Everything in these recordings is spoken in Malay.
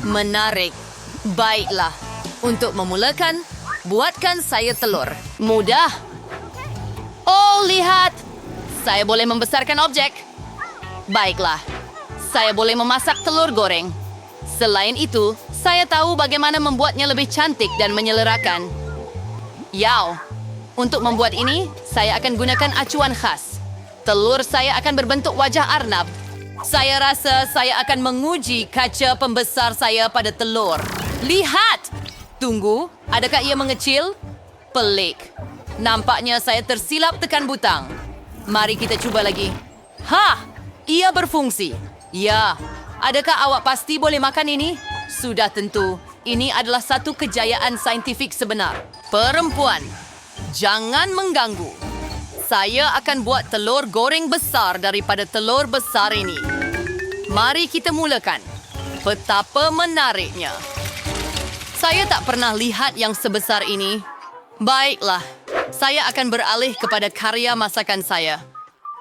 Menarik. Baiklah. Untuk memulakan, buatkan saya telur. Mudah. Oh, lihat. Saya boleh membesarkan objek. Baiklah. Saya boleh memasak telur goreng. Selain itu, saya tahu bagaimana membuatnya lebih cantik dan menyelerakan. Yaw. Untuk membuat ini, saya akan gunakan acuan khas. Telur saya akan berbentuk wajah arnab. Saya rasa saya akan menguji kaca pembesar saya pada telur. Lihat! Tunggu, adakah ia mengecil? Pelik. Nampaknya saya tersilap tekan butang. Mari kita cuba lagi. Ha! Ia berfungsi. Ya. Adakah awak pasti boleh makan ini? Sudah tentu. Ini adalah satu kejayaan saintifik sebenar. Perempuan, jangan mengganggu. Saya akan buat telur goreng besar daripada telur besar ini. Mari kita mulakan. Betapa menariknya. Saya tak pernah lihat yang sebesar ini. Baiklah, saya akan beralih kepada karya masakan saya.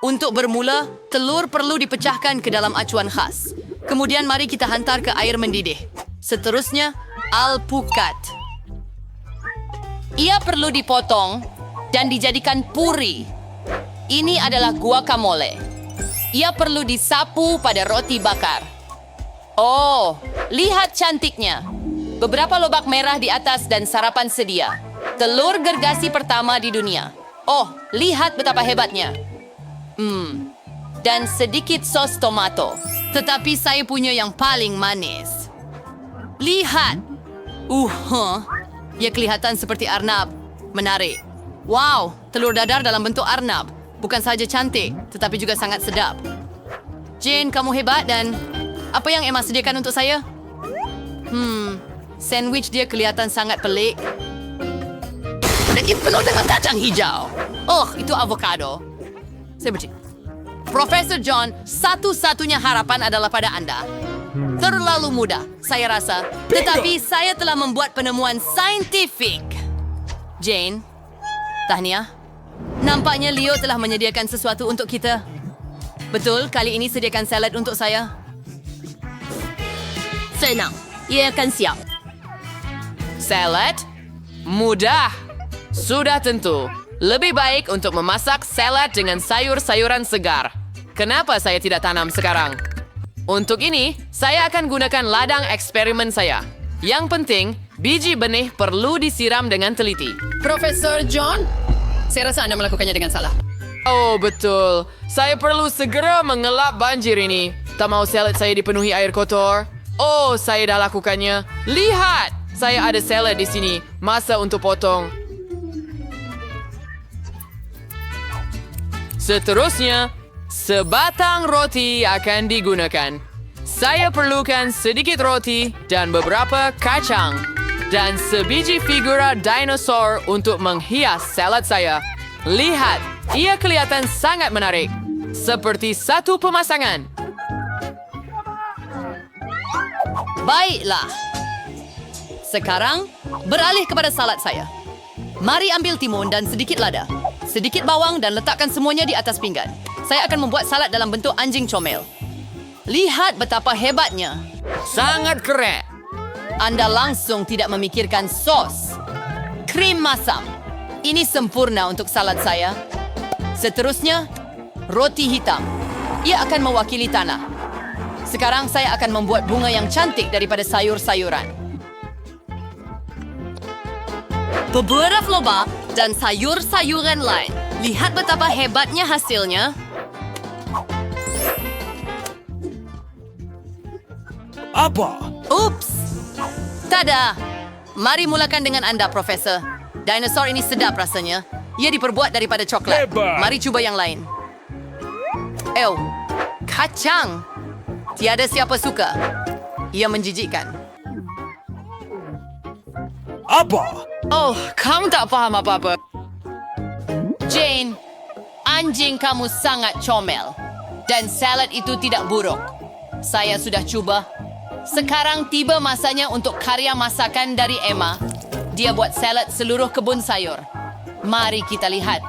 Untuk bermula, telur perlu dipecahkan ke dalam acuan khas. Kemudian mari kita hantar ke air mendidih. Seterusnya, alpukat. Ia perlu dipotong dan dijadikan puri. Ini adalah guacamole. Ia perlu disapu pada roti bakar. Oh, lihat cantiknya. Beberapa lobak merah di atas dan sarapan sedia. Telur gergasi pertama di dunia. Oh, lihat betapa hebatnya. Dan sedikit sos tomato. Tetapi saya punya yang paling manis. Lihat. Ia kelihatan seperti arnab. Menarik. Wow, telur dadar dalam bentuk arnab. Bukan saja cantik, tetapi juga sangat sedap. Jane, kamu hebat dan... Apa yang Emma sediakan untuk saya? Sandwich dia kelihatan sangat pelik. Dan penuh dengan kacang hijau. Oh, itu avocado. Saya benci. Profesor John, satu-satunya harapan adalah pada Anda. Terlalu mudah, saya rasa. Tetapi saya telah membuat penemuan saintifik. Jane, tahniah. Nampaknya Leo telah menyediakan sesuatu untuk kita. Betul, kali ini sediakan salad untuk saya. Senang, ia akan siap. Salad? Mudah. Sudah tentu. Lebih baik untuk memasak salad dengan sayur-sayuran segar. Kenapa saya tidak tanam sekarang? Untuk ini, saya akan gunakan ladang eksperimen saya. Yang penting, biji benih perlu disiram dengan teliti. Profesor John, saya rasa Anda melakukannya dengan salah. Oh, betul. Saya perlu segera mengelap banjir ini. Tak mau salad saya dipenuhi air kotor. Oh, saya dah lakukannya. Lihat! Saya ada salad di sini. Masa untuk potong. Seterusnya, sebatang roti akan digunakan. Saya perlukan sedikit roti dan beberapa kacang. Dan sebiji figura dinosaur untuk menghias salad saya. Lihat, ia kelihatan sangat menarik. Seperti satu pemasangan. Baiklah. Sekarang, beralih kepada salad saya. Mari ambil timun dan sedikit lada. Sedikit bawang dan letakkan semuanya di atas pinggan. Saya akan membuat salad dalam bentuk anjing comel. Lihat betapa hebatnya. Sangat keren. Anda langsung tidak memikirkan sos. Krim masam. Ini sempurna untuk salad saya. Seterusnya, roti hitam. Ia akan mewakili tanah. Sekarang saya akan membuat bunga yang cantik daripada sayur-sayuran. Beberapa lobak dan sayur-sayuran lain. Lihat betapa hebatnya hasilnya. Apa? Ups. Tada. Mari mulakan dengan Anda, Profesor. Dinosaur ini sedap rasanya. Ia diperbuat daripada coklat. Hebat. Mari cuba yang lain. Kacang. Tiada siapa suka. Ia menjijikkan. Apa? Oh, kamu tak faham apa-apa. Jane, anjing kamu sangat comel. Dan salad itu tidak buruk. Saya sudah cuba. Sekarang tiba masanya untuk karya masakan dari Emma. Dia buat salad seluruh kebun sayur. Mari kita lihat.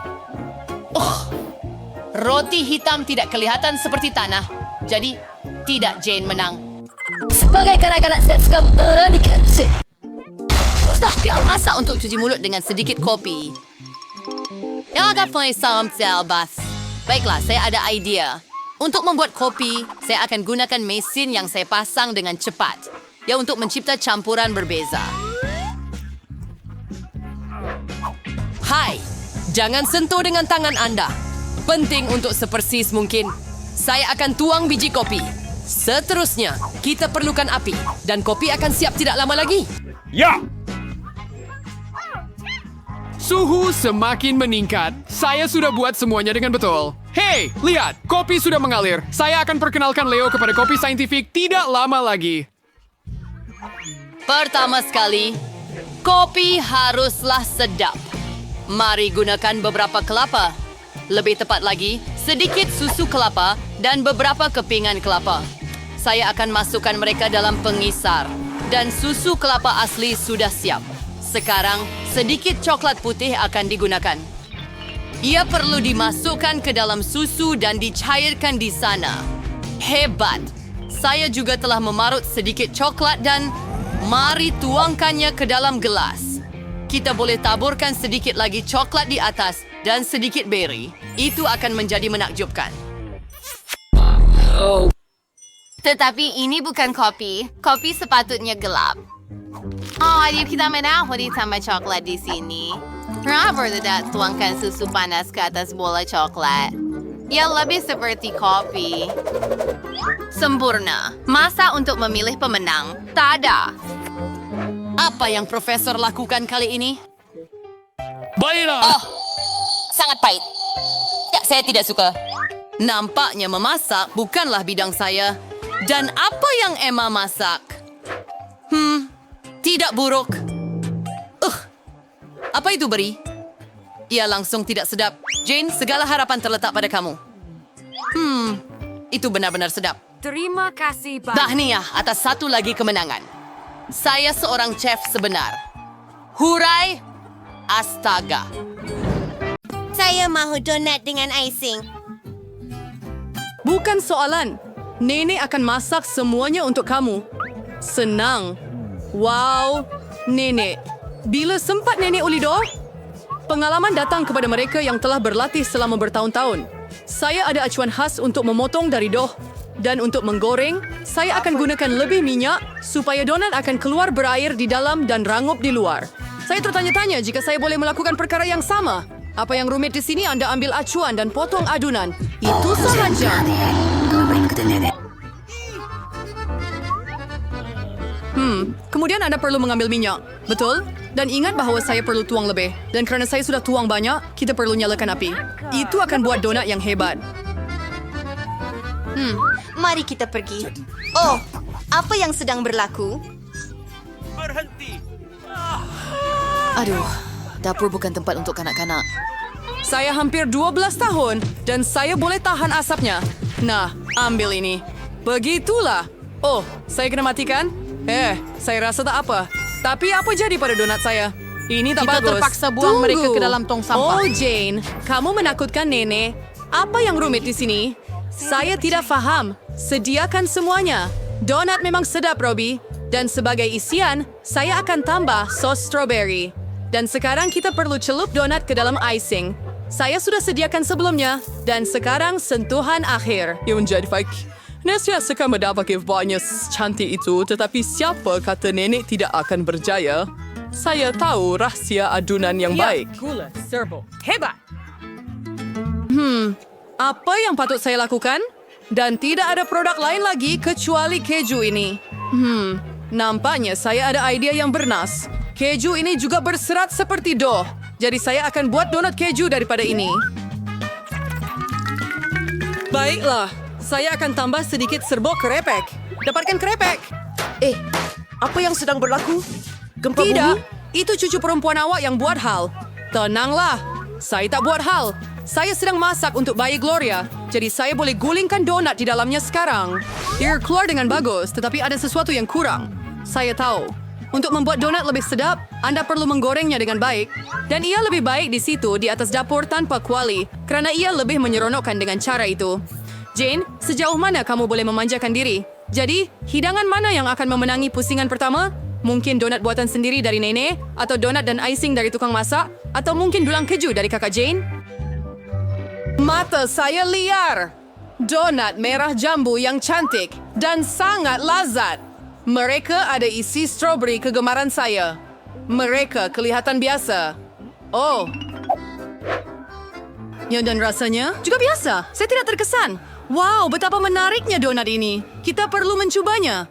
Roti hitam tidak kelihatan seperti tanah. Jadi, tidak Jane menang. Sebagai kanak-kanak saya suka beranikan. Masak untuk cuci mulut dengan sedikit kopi. Yang akan punya salam bas. Baiklah, saya ada idea. Untuk membuat kopi, saya akan gunakan mesin yang saya pasang dengan cepat. Ya, untuk mencipta campuran berbeza. Hai, jangan sentuh dengan tangan Anda. Penting untuk sepersis mungkin. Saya akan tuang biji kopi. Seterusnya, kita perlukan api. Dan kopi akan siap tidak lama lagi. Ya! Suhu semakin meningkat. Saya sudah buat semuanya dengan betul. Hei, lihat, kopi sudah mengalir. Saya akan perkenalkan Leo kepada kopi saintifik tidak lama lagi. Pertama sekali, kopi haruslah sedap. Mari gunakan beberapa kelapa. Lebih tepat lagi, sedikit susu kelapa dan beberapa kepingan kelapa. Saya akan masukkan mereka dalam pengisar. Dan susu kelapa asli sudah siap. Sekarang, sedikit coklat putih akan digunakan. Ia perlu dimasukkan ke dalam susu dan dicairkan di sana. Hebat! Saya juga telah memarut sedikit coklat dan mari tuangkannya ke dalam gelas. Kita boleh taburkan sedikit lagi coklat di atas dan sedikit berry. Itu akan menjadi menakjubkan. Tetapi ini bukan kopi. Kopi sepatutnya gelap. Oh, adik kita menahun ditambah coklat di sini. Kenapa tidak tuangkan susu panas ke atas bola coklat? Ya, lebih seperti kopi. Sempurna. Masa untuk memilih pemenang? Tada! Apa yang Profesor lakukan kali ini? Baiklah! Sangat pahit. Ya, saya tidak suka. Nampaknya memasak bukanlah bidang saya. Dan apa yang Emma masak? Tidak buruk. Apa itu beri? Ia langsung tidak sedap. Jane, segala harapan terletak pada kamu. Itu benar-benar sedap. Terima kasih, Pak. Tahniah atas satu lagi kemenangan. Saya seorang chef sebenar. Hurai, astaga. Saya mahu donat dengan icing. Bukan soalan. Nenek akan masak semuanya untuk kamu. Senang. Wow, Nenek. Bila sempat Nenek uli doh? Pengalaman datang kepada mereka yang telah berlatih selama bertahun-tahun. Saya ada acuan khas untuk memotong dari doh. Dan untuk menggoreng, saya akan gunakan lebih minyak supaya donat akan keluar berair di dalam dan rangup di luar. Saya tertanya-tanya jika saya boleh melakukan perkara yang sama. Apa yang rumit di sini Anda ambil acuan dan potong adunan. Itu sahaja. Kemudian Anda perlu mengambil minyak. Betul? Dan ingat bahawa saya perlu tuang lebih. Dan kerana saya sudah tuang banyak, kita perlu nyalakan api. Itu akan buat donat yang hebat. Mari kita pergi. Oh, apa yang sedang berlaku? Berhenti! Aduh, dapur bukan tempat untuk kanak-kanak. Saya hampir 12 tahun dan saya boleh tahan asapnya. Nah, ambil ini. Begitulah. Oh, saya kena matikan? Saya rasa tak apa. Tapi apa jadi pada donat saya? Ini tak Kita bagus. terpaksa buang mereka ke dalam tong sampah. Oh, Jane. Kamu menakutkan Nenek. Apa yang rumit di sini? Saya tidak faham. Sediakan semuanya. Donat memang sedap, Robbie. Dan sebagai isian, saya akan tambah sos strawberry. Dan sekarang kita perlu celup donat ke dalam icing. Saya sudah sediakan sebelumnya. Dan sekarang sentuhan akhir. Yang menjadi baik. Nesya suka mendapat banyak cantik itu, tetapi siapa kata Nenek tidak akan berjaya? Saya tahu rahsia adunan yang baik. Gula, serbo. Hebat! Apa yang patut saya lakukan? Dan tidak ada produk lain lagi kecuali keju ini. Nampaknya saya ada idea yang bernas. Keju ini juga berserat seperti dough. Jadi saya akan buat donat keju daripada ini. Baiklah, saya akan tambah sedikit serbuk krepek. Dapatkan krepek. Apa yang sedang berlaku? Gempa Tidak, bumi? itu cucu perempuan awak yang buat hal. Tenanglah, saya tak buat hal. Saya sedang masak untuk bayi Gloria, jadi saya boleh gulingkan donat di dalamnya sekarang. Ia keluar dengan bagus, tetapi ada sesuatu yang kurang. Saya tahu. Untuk membuat donat lebih sedap, Anda perlu menggorengnya dengan baik. Dan ia lebih baik di situ di atas dapur tanpa kuali, kerana ia lebih menyeronokkan dengan cara itu. Jane, sejauh mana kamu boleh memanjakan diri? Jadi, hidangan mana yang akan memenangi pusingan pertama? Mungkin donat buatan sendiri dari nenek, atau donat dan icing dari tukang masak, atau mungkin dulang keju dari kakak Jane? Mata saya liar. Donat merah jambu yang cantik dan sangat lazat. Mereka ada isi strawberry kegemaran saya. Mereka kelihatan biasa. Oh. Ya, dan rasanya juga biasa. Saya tidak terkesan. Wow, betapa menariknya donat ini. Kita perlu mencobanya.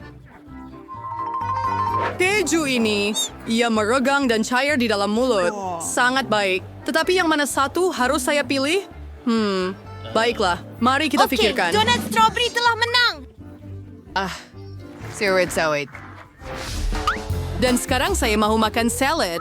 Keju ini, ia meregang dan cair di dalam mulut. Sangat baik. Tetapi yang mana satu harus saya pilih? Baiklah. Mari kita pikirkan. donat strawberry telah menang. Sawit. Dan sekarang saya mau makan salad.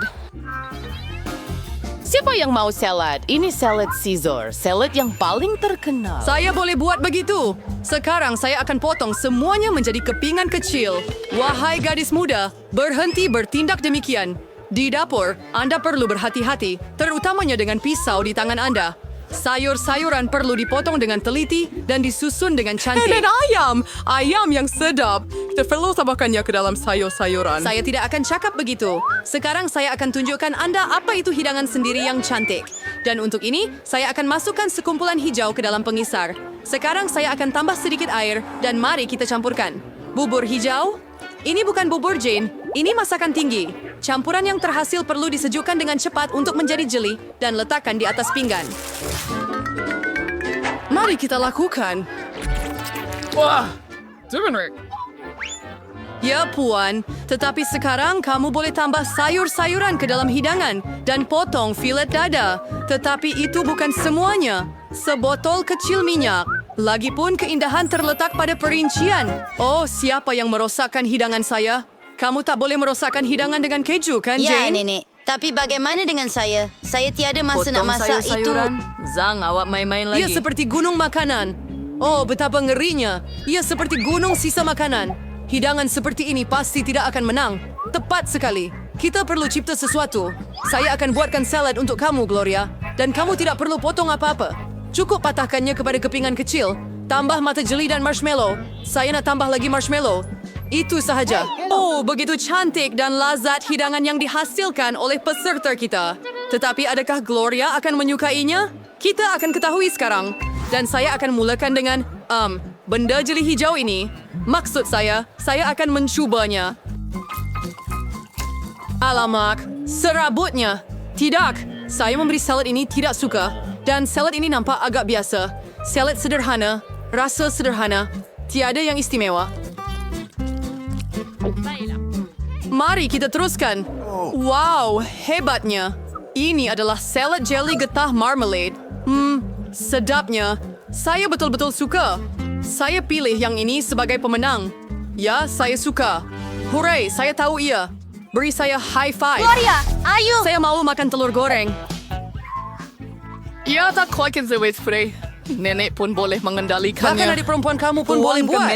Siapa yang mau salad? Ini salad Caesar, salad yang paling terkenal. Saya boleh buat begitu. Sekarang saya akan potong semuanya menjadi kepingan kecil. Wahai gadis muda, berhenti bertindak demikian. Di dapur, Anda perlu berhati-hati, terutamanya dengan pisau di tangan Anda. Sayur-sayuran perlu dipotong dengan teliti dan disusun dengan cantik. Dan ayam yang sedap. Kita perlu tambahkannya ke dalam sayur-sayuran. Saya tidak akan cakap begitu. Sekarang saya akan tunjukkan Anda apa itu hidangan sendiri yang cantik. Dan untuk ini, saya akan masukkan sekumpulan hijau ke dalam pengisar. Sekarang saya akan tambah sedikit air dan mari kita campurkan. Bubur hijau? Ini bukan bubur Jane, ini masakan tinggi. Campuran yang terhasil perlu disejukkan dengan cepat untuk menjadi jeli dan letakkan di atas pinggan. Mari kita lakukan. Wah, turmeric. Ya puan, tetapi sekarang kamu boleh tambah sayur-sayuran ke dalam hidangan dan potong filet dada. Tetapi itu bukan semuanya. Sebotol kecil minyak. Lagipun keindahan terletak pada perincian. Oh, siapa yang merosakkan hidangan saya? Kamu tak boleh merosakkan hidangan dengan keju, kan, Ya, Jane? Nenek. Tapi bagaimana dengan saya? Saya tiada masa nak masak itu. Zang, awak main-main Ia seperti gunung makanan. Oh, betapa ngerinya. Ia seperti gunung sisa makanan. Hidangan seperti ini pasti tidak akan menang. Tepat sekali. Kita perlu cipta sesuatu. Saya akan buatkan salad untuk kamu, Gloria. Dan kamu tidak perlu potong apa-apa. Cukup patahkannya kepada kepingan kecil. Tambah mata jeli dan marshmallow. Saya nak tambah lagi marshmallow. Itu sahaja. Oh, begitu cantik dan lazat hidangan yang dihasilkan oleh peserta kita. Tetapi adakah Gloria akan menyukainya? Kita akan ketahui sekarang. Dan saya akan mulakan dengan, benda jeli hijau ini. Maksud saya akan mencubanya. Alamak, serabutnya. Tidak, saya memberi salad ini tidak suka. Dan salad ini nampak agak biasa. Salad sederhana, rasa sederhana, tiada yang istimewa. Mari kita teruskan. Wow, hebatnya. Ini adalah salad jelly getah marmalade. Sedapnya. Saya betul-betul suka. Saya pilih yang ini sebagai pemenang. Ya, saya suka. Hooray, saya tahu ia. Beri saya high five. Gloria, ayo. Saya mau makan telur goreng. Ya, tak kuakin sewet spray. Nenek pun boleh mengendalikannya. Bahkan adik perempuan kamu pun boleh buat.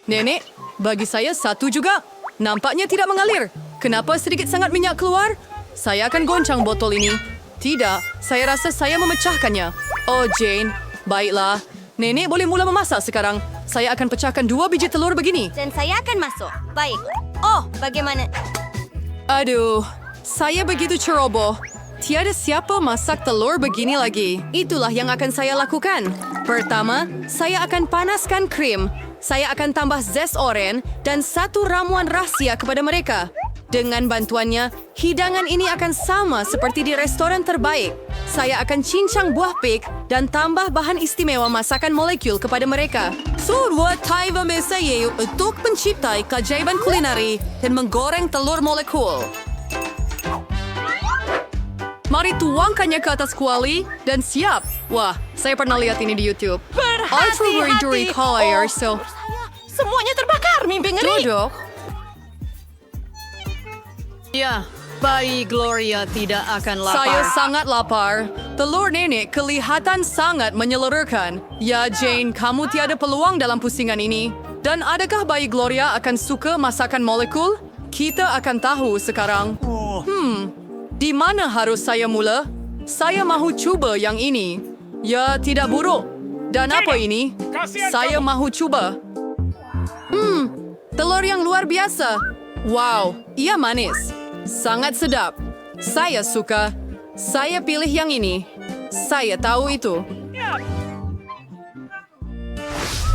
Nenek, bagi saya satu juga. Nampaknya tidak mengalir. Kenapa sedikit sangat minyak keluar? Saya akan goncang botol ini. Tidak, saya rasa saya memecahkannya. Oh, Jane. Baiklah. Nenek boleh mula memasak sekarang. Saya akan pecahkan 2 biji telur begini. Dan saya akan masuk. Baik. Oh, bagaimana? Aduh, saya begitu ceroboh. Tiada siapa masak telur begini lagi. Itulah yang akan saya lakukan. Pertama, saya akan panaskan krim. Saya akan tambah zest oren dan 1 ramuan rahasia kepada mereka. Dengan bantuannya, hidangan ini akan sama seperti di restoran terbaik. Saya akan cincang buah pig dan tambah bahan istimewa masakan molekul kepada mereka. Sebuah taiwan saya untuk menciptai keajaiban kulineri dan menggoreng telur molekul. Mari tuangkannya ke atas kuali dan siap. Wah, saya pernah lihat ini di YouTube. Berhati-hati. So. Semuanya terbakar, mimpi ngeri. Duduk. Ya, bayi Gloria tidak akan lapar. Saya sangat lapar. Telur nenek kelihatan sangat menyeluruhkan. Ya, Jane, kamu tiada peluang dalam pusingan ini. Dan adakah bayi Gloria akan suka masakan molekul? Kita akan tahu sekarang. Di mana harus saya mula? Saya mahu cuba yang ini. Ya, tidak buruk. Dan apa ini? Saya mahu coba. Telur yang luar biasa. Wow, ia manis. Sangat sedap. Saya suka. Saya pilih yang ini. Saya tahu itu.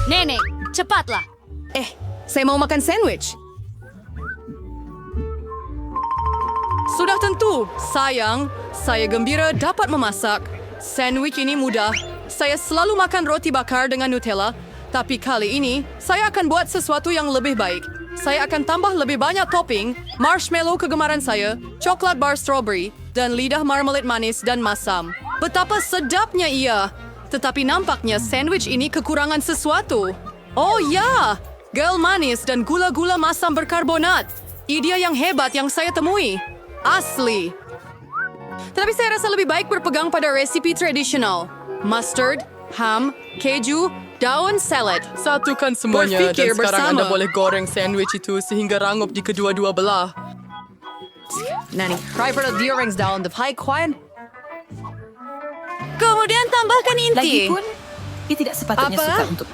Nenek, cepatlah. Saya mau makan sandwich. Sudah tentu. Sayang, saya gembira dapat memasak. Sandwich ini mudah. Saya selalu makan roti bakar dengan Nutella. Tapi kali ini, saya akan buat sesuatu yang lebih baik. Saya akan tambah lebih banyak topping, marshmallow kegemaran saya, coklat bar strawberry, dan lidah marmalade manis dan masam. Betapa sedapnya ia! Tetapi nampaknya sandwich ini kekurangan sesuatu. Oh ya! Gel manis dan gula-gula masam berkarbonat. Ide yang hebat yang saya temui. Asli. Tetapi saya rasa lebih baik berpegang pada resipi tradisional. Mustard, ham, keju, daun salad. Satukan semuanya Berfikir dan sekarang bersama. Anda boleh goreng sandwich itu sehingga rangup di kedua-dua belah. Nani, river the rings down the high coin. Kemudian tambahkan inti. Lagipun, dia tidak sepatutnya Apa? suka untuk...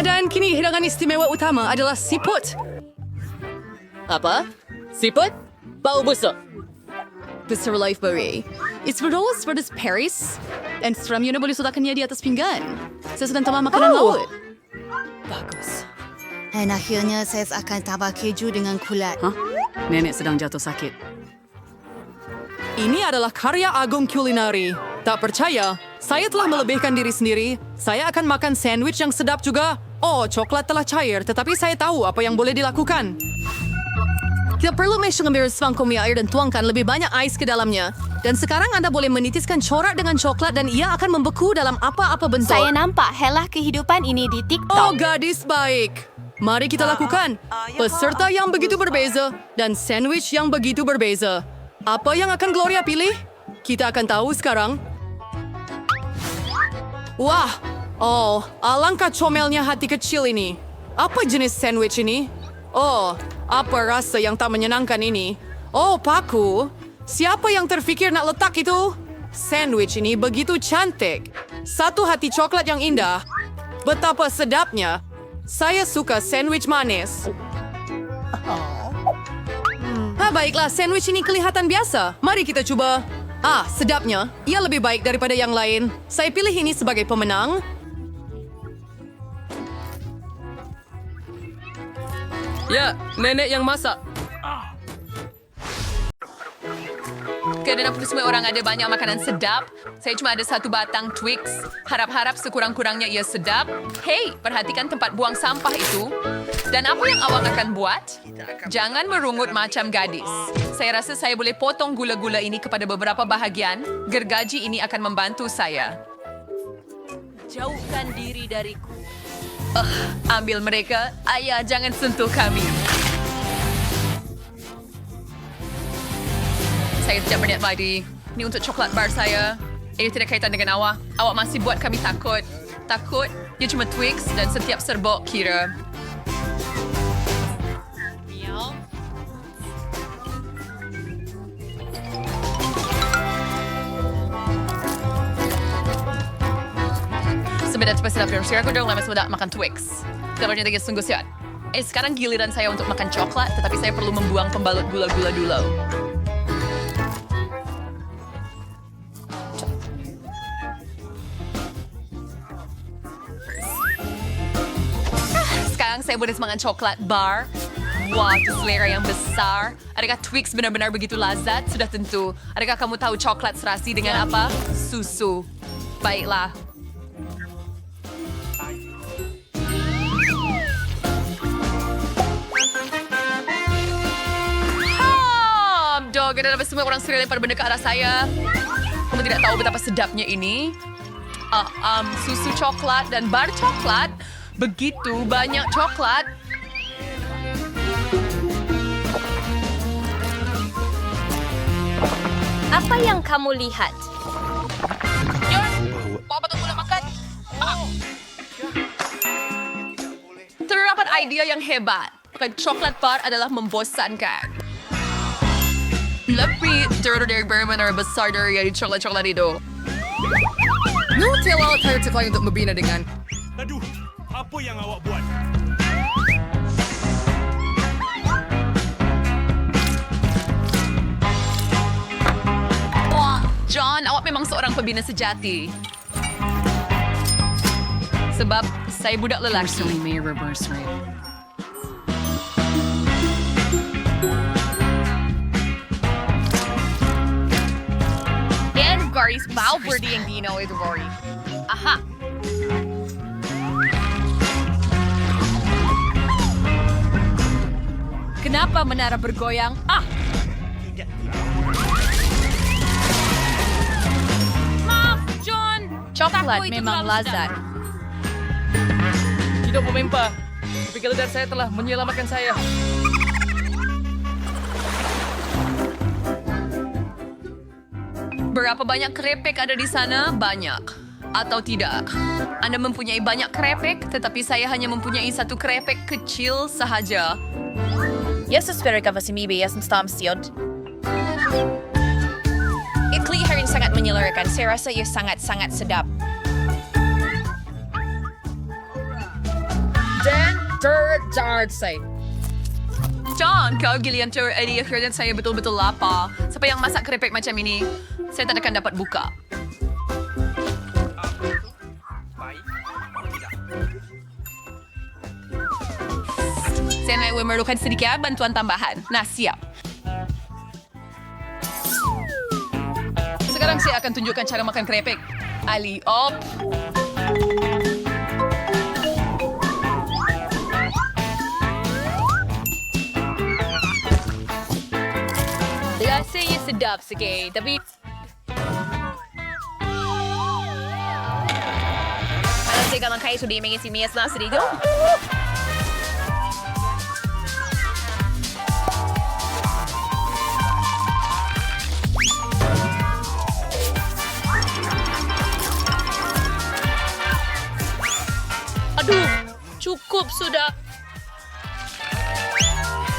Dan kini hidangan istimewa utama adalah siput. Apa? Siput? Bau busuk. Besar life berry. It's berdolas versus Paris. Dan seramnya boleh sudahkannya di atas pinggan. Saya sedang tambah makanan laut. Bagus. Dan akhirnya saya akan tambah keju dengan kulat. Nenek sedang jatuh sakit. Ini adalah karya agung kulinari. Tak percaya? Saya telah melebihkan diri sendiri. Saya akan makan sandwich yang sedap juga. Oh, coklat telah cair, tetapi saya tahu apa yang boleh dilakukan. Kita perlu mengambil semangkuk mie air dan tuangkan lebih banyak ais ke dalamnya. Dan sekarang Anda boleh menitiskan corak dengan coklat dan ia akan membeku dalam apa-apa bentuk. Saya nampak helah kehidupan ini di TikTok. Oh, gadis baik. Mari kita lakukan. Peserta yang begitu berbeza dan sandwich yang begitu berbeza. Apa yang akan Gloria pilih? Kita akan tahu sekarang. Wah, oh, alangkah comelnya hati kecil ini. Apa jenis sandwich ini? Oh, apa rasa yang tak menyenangkan ini? Oh, paku. Siapa yang terfikir nak letak itu? Sandwich ini begitu cantik. Satu hati coklat yang indah. Betapa sedapnya. Saya suka sandwich manis. Baiklah, sandwich ini kelihatan biasa. Mari kita coba. Sedapnya. Ia lebih baik daripada yang lain. Saya pilih ini sebagai pemenang. Ya, nenek yang masak. Kerana semua orang ada banyak makanan sedap, saya cuma ada satu batang Twix. Harap-harap sekurang-kurangnya ia sedap. Hei, perhatikan tempat buang sampah itu. Dan apa yang awak akan buat? Jangan merungut macam gadis. Saya rasa saya boleh potong gula-gula ini kepada beberapa bahagian. Gergaji ini akan membantu saya. Jauhkan diri dariku. Ambil mereka. Ayah, jangan sentuh kami. Saya tidak berniat lagi. Ini untuk coklat bar saya. Ini tidak kaitan dengan awak. Awak masih buat kami takut. Takut? Ia cuma Twix dan setiap serbuk kira. Miau. Sebenarnya cepat sedap dalam aku dong lama sudah makan Twix. Kabarnya dia sungguh sihat. Sekarang giliran saya untuk makan coklat, tetapi saya perlu membuang pembalut gula-gula dulu. Sekarang saya boleh makan coklat bar. Wah, itu selera yang besar. Adakah Twix benar-benar begitu lazat? Sudah tentu. Adakah kamu tahu coklat serasi dengan apa? Susu. Baiklah. Dog, ada semua orang Sri lempar benda ke arah saya. Kamu tidak tahu betapa sedapnya ini. Susu coklat dan bar coklat. Begitu banyak coklat. Apa yang kamu lihat? Apa tu nak makan? Terdapat idea yang hebat. Coklat bar adalah membosankan. Lebih dari benar besar dari coklat-coklat itu. Nutella tayo tayo untuk membina dengan Aduh, apa yang awak buat? Wah, John, awak memang seorang pembina sejati. Sebab saya budak lelaki. may reverse rate. And Gary's Balverdi ang dinaw ito, Rory. Aha! Kenapa menara bergoyang? Ah! Maaf, John! Coklat memang lazat. Tidak memempa. Tapi keledar saya telah menyelamatkan saya. Berapa banyak krepek ada di sana? Banyak. Atau tidak? Anda mempunyai banyak krepek, tetapi saya hanya mempunyai satu krepek kecil sahaja. Jag suspecterar ka si Mibi som stamstöd. Ikli rin sangat menyeluruhkan. Saya rasa ia sangat-sangat sedap. Dan say. John, kau gilian tu akhirnya saya betul-betul lapar. Siapa yang masak krepek macam ini, saya tak akan dapat buka. Saya memerlukan sedikit bantuan tambahan. Nah, siap. Sekarang saya akan tunjukkan cara makan krepek. Ali op. Rasanya sedap sikit, tapi alam saya kalau kayo sudah mengisi mias na sedikit. Aduh, cukup sudah.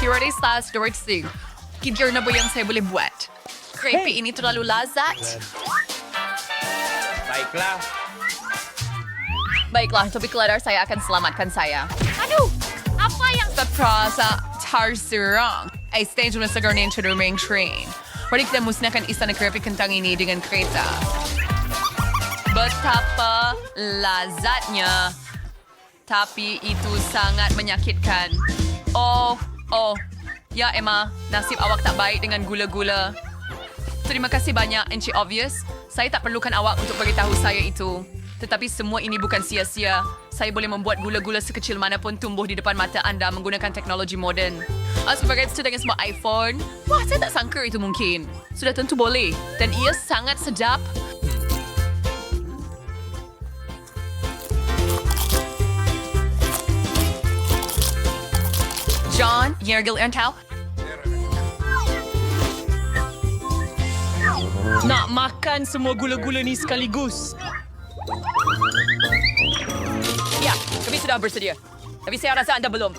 Kirari slash Dorothy. Kikir na ba yang saya boleh buat? Crepe ini terlalu lazat. Baiklah. Baiklah, topik keledar saya akan selamatkan saya. Aduh, apa yang terasa terserang? Ay, stage na sa garnin sa ruming train. Pwede kita musnahkan isa na crepe kentang ini dengan kereta. Betapa lazatnya. Tapi itu sangat menyakitkan. Oh. Ya, Emma. Nasib awak tak baik dengan gula-gula. Terima kasih banyak, Encik Obvious. Saya tak perlukan awak untuk beritahu saya itu. Tetapi semua ini bukan sia-sia. Saya boleh membuat gula-gula sekecil mana pun tumbuh di depan mata anda menggunakan teknologi moden. Sebagai itu dengan semua iPhone, wah, saya tak sangka itu mungkin. Sudah tentu boleh. Dan ia sangat sedap. John, Yergil Entau. Nak makan semua gula-gula ni sekaligus. Ya, kami sudah bersedia. Tapi saya rasa anda belum.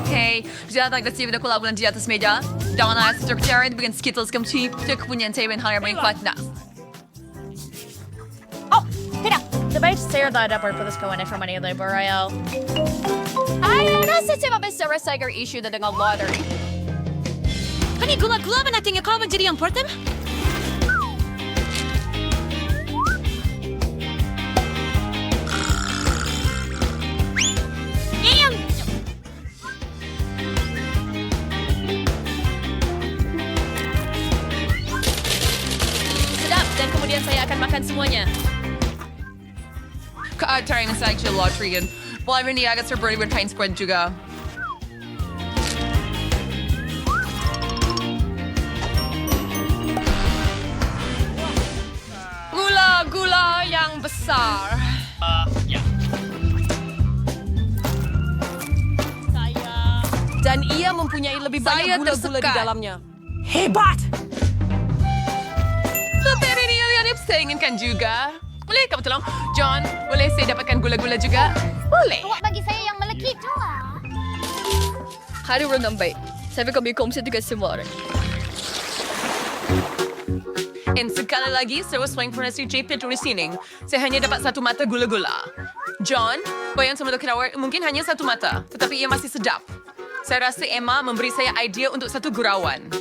Hey, jangan tak kasih pada kulabulan di atas meja. Janganlah sekretariat dengan Skittles kemci. Dia kepunyaan saya yang harap kuat nak. Oh, tidak. Sabay saya dah dapat putus kawan from Manila Royal. Ay, nasa siya mabesara sa issue na dengan lottery. Hani, gula-gula ba natin ikaw menjadi ang portem? Sedap, dan kemudian saya akan makan semuanya. Try massage lottery and well, ini agak seperti bertain spread juga. Gula yang besar. Ya. Dan ia mempunyai lebih banyak gula-gula di dalamnya. Hebat! Tapi ini yang saya inginkan juga. Boleh kamu tolong? John, boleh saya dapatkan gula-gula juga? Boleh. Awak bagi saya yang melekit tu lah. Hari rendam baik. Saya akan berkongsi dengan semua orang. Dan sekali lagi, saya sempurna si JP tulis sini. Saya hanya dapat satu mata gula-gula. John, bayang sama kenawar mungkin hanya satu mata, tetapi ia masih sedap. Saya rasa Emma memberi saya idea untuk satu gurauan.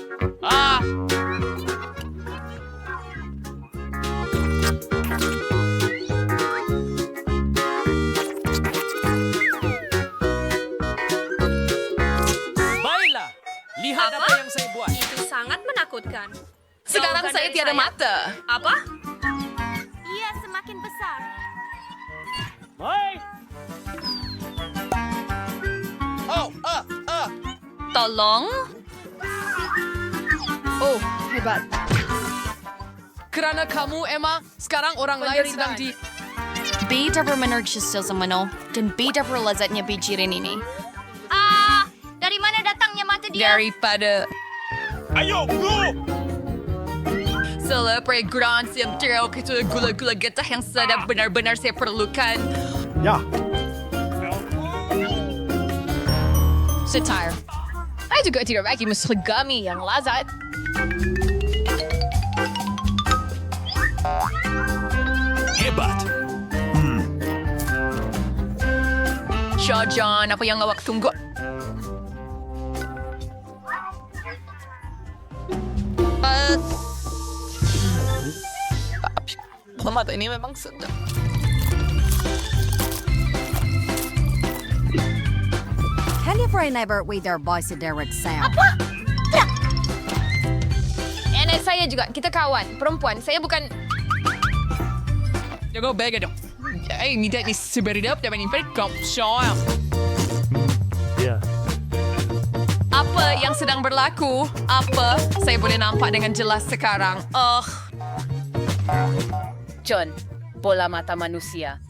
Baiklah. Lihat apa yang saya buat. Itu sangat menakutkan. Sekarang Jauhkan saya dari tiada saya. mata. Apa? Ia semakin besar. Hai. Tolong. Oh, hebat. Kerana kamu, Emma, sekarang orang lain sedang di... Beda bermenerjus semano dan beda berlezatnya bijirin ini. Dari mana datangnya mata dia? Daripada Ayo, go! Selepre grand siap itu gula-gula getah yang sedap benar-benar saya perlukan. Ya. Setar. Saya juga tidak lagi mesergami yang lazat. Hebat. John, apa yang awak tunggu? Mata ini memang sedap. Can you for a neighbor with their voice direct sound? Nenek saya juga. Kita kawan. Perempuan. Saya bukan... Jago bega dong. Minta ni seberidap dan menimpa kau. Syam. Ya. Apa yang sedang berlaku? Apa saya boleh nampak dengan jelas sekarang? John, bola mata manusia.